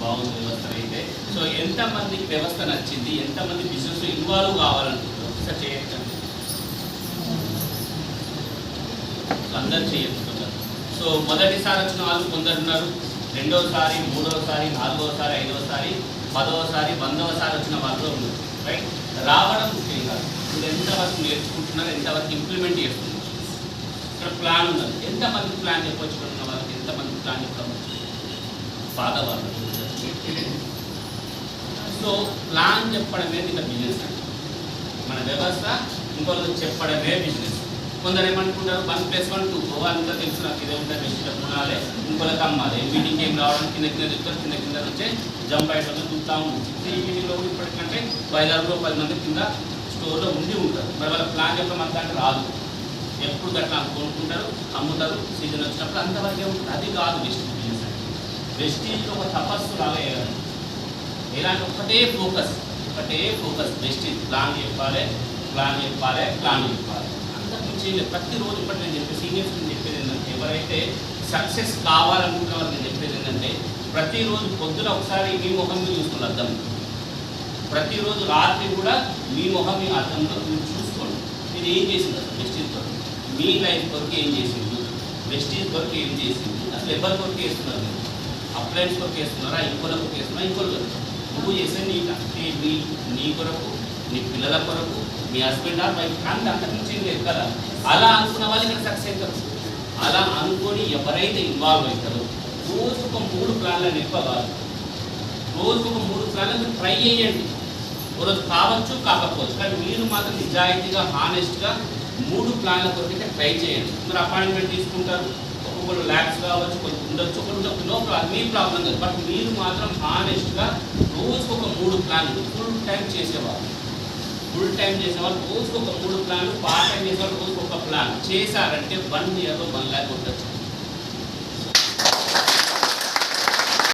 బాగుంది వ్యవస్థ అయితే. సో ఎంతమందికి వ్యవస్థ నచ్చింది, ఎంతమంది బిజినెస్ ఇన్వాల్వ్ కావాలనుకుంటున్నారు ఒకసారి చేయొచ్చండి. అందరు చేయొచ్చుతున్నారు. సో మొదటిసారి వచ్చిన వాళ్ళు కొందరున్నారు, రెండోసారి, మూడోసారి, నాలుగోసారి, ఐదోసారి, 10వసారి, 100వసారి వచ్చిన వాళ్ళు ఉన్నారు. రైట్, రావడం ముఖ్యం కాదు. మీరు ఎంతవరకు నేర్చుకుంటున్నారు, ఎంతవరకు ఇంప్లిమెంట్ చేస్తున్నారు. ఇక్కడ ప్లాన్ ఉన్నది. ఎంతమంది ప్లాన్ చెప్పొచ్చుకున్న వాళ్ళకి, ఎంతమంది ప్లాన్ చెప్పవచ్చు పాత వాళ్ళు. సో ప్లాన్ చెప్పడమే ఇక బిజినెస్ అండి. మన వ్యవస్థ ఇంకొకరికి చెప్పడమే బిజినెస్. కొందరు ఏమనుకుంటారు 1+1 2, అంతా తెలుసు నాకు, ఇదే ఉంటుంది, బెస్ట్ కొనాలి, ఇంకొకరికి అమ్మాలి, మీటింగ్ ఏం రావడానికి కింద చెప్తారు, కింద నుంచే జంప్ అయిపోతుంది, చూస్తూ ఉంటుంది. ఈ మీటింగ్లో కూడా ఇప్పటికంటే 5-6 10 మంది కింద స్టోర్లో ఉండి ఉంటారు. మరి వాళ్ళ ప్లాన్ చెప్పడం అంతా అంటే రాదు. ఎప్పుడు గట్లా కొనుక్కుంటారు, అమ్ముతారు, సీజన్ వచ్చినప్పుడు అంతవరకే ఉంటుంది. అది కాదు వెస్టీజ్ బిజినెస్ అంటే. వెస్టీజ్లో ఒక తపస్సు లాగా వేయాలి. ఎలాంటి ఒకటే ఫోకస్ వెస్టీజ్. ప్లాన్ చెప్పాలి. అంతకుమించి ప్రతిరోజు ఇప్పటి నేను చెప్పే సీనియర్స్ నేను చెప్పేది ఏంటంటే, ఎవరైతే సక్సెస్ కావాలనుకున్న వాళ్ళు నేను చెప్పేది ఏంటంటే, ప్రతిరోజు పొద్దున ఒకసారి మీ ముఖం మీరు చూసుకోవాలి అర్థం. ప్రతిరోజు రాత్రి కూడా మీ ముఖం మీ అర్థంలో మీరు చూసుకోండి. మీరు ఏం చేసింది అసలు వెస్టీజ్తో, మీ లైఫ్ కొరకు ఏం చేసింది, వెస్టీజ్ కొరకు ఏం చేసింది, అసలు ఎవరి కొరకు వేస్తున్నారు, మీరు అప్లయన్స్ కొరకు వేస్తున్నారా, ఇంకోల కొరకు వేస్తున్నారా, ఇంకోళ్ళు నువ్వు చేసే నీ కొరకు, నీ పిల్లల కొరకు, మీ హస్బెండ్ ఆర్ వైఫ్ అంత అంతకుమించి లేదు కదా. అలా అనుకున్న వాళ్ళు ఇక్కడ సక్సెస్ అవుతారు. అలా అనుకొని ఎవరైతే ఇన్వాల్వ్ అవుతారో రోజుకు ఒక 3 ప్లాన్లను ఎక్కువ కాదు, రోజుకు ఒక 3 ప్లాన్లు మీరు ట్రై చేయండి. రోజు కావచ్చు కాకపోవచ్చు, కానీ మీరు మాత్రం నిజాయితీగా హానెస్ట్గా 3 ప్లాన్ల కొరకు అయితే ట్రై చేయండి. మీరు అపాయింట్మెంట్ తీసుకుంటారు, ఒక్కొక్కరు ల్యాబ్స్ కావచ్చు, కొంచెం ఉండొచ్చు, ఒకరు నో ప్రాబ్లం, మీ ప్రాబ్లం కాదు. బట్ మీరు మాత్రం హానెస్ట్గా రోజుకు ఒక 3 ప్లాన్లు ఫుల్ టైం చేసేవాళ్ళు రోజుకు ఒక 3 ప్లాన్లు, పార్ట్ టైం చేసేవాళ్ళు రోజుకు ఒక ప్లాన్ చేశారంటే 1 yearలో 1 lakh